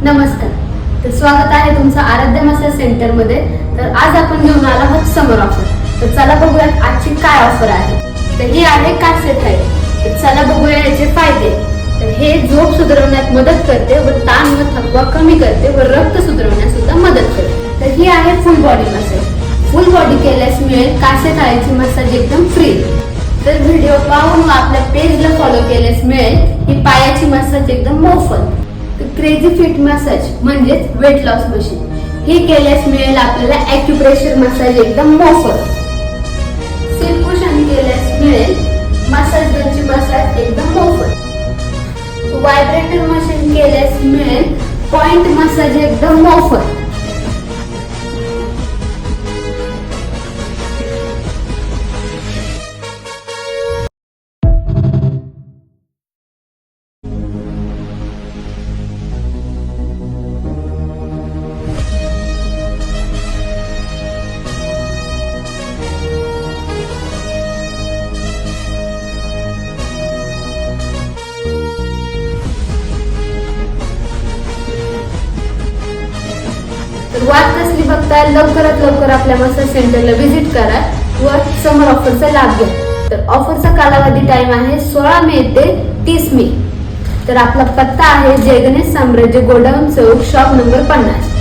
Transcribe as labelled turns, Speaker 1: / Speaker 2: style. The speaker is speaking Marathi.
Speaker 1: नमस्कार. तर स्वागत आहे तुमचं आराध्य मसाज सेंटर मध्ये. तर आज आपण घेऊन आलो आहोत समर ऑफर. तर चला बघूयात आजची काय ऑफर आहे. तर ही आहे कासेथाई. तर चला बघूया याचे फायदे. तर हे झोप सुधारण्यात मदत करते व ताण व थकवा कमी करते व रक्त सुधारण्यास सुद्धा मदत करते. तर ही आहे फुल बॉडी मसाज. फुल बॉडी केल्यास मिळेल कासेथाईची मसाज एकदम फ्री. तर व्हिडिओ पाहून व आपल्या पेजला फॉलो केल्यास मिळेल ही पायाची मसाज एकदम मोफत. तर क्रेझी फिट मसाज म्हणजेच वेट लॉस मशीन हे केल्यास मिळेल आपल्याला ॲक्युप्रेशर मसाज एकदम मोफत. सिरकुशन केल्यास मिळेल मसाज गनची मसाज एकदम मोफत. व्हायब्रेटर मशीन केल्यास मिळेल पॉइंट मसाज एकदम मोफत. तर वाट कसली बघताय, लवकरात लवकर आपल्या मसाज सेंटरला व्हिजिट करा व समर ऑफरचा लाभ घ्या. तर ऑफरचा कालावधी टाइम आहे 16 मे ते 30 मे. तर आपला पत्ता आहे जय गणेश साम्राज्य गोडाऊन चौक शॉप नंबर 50.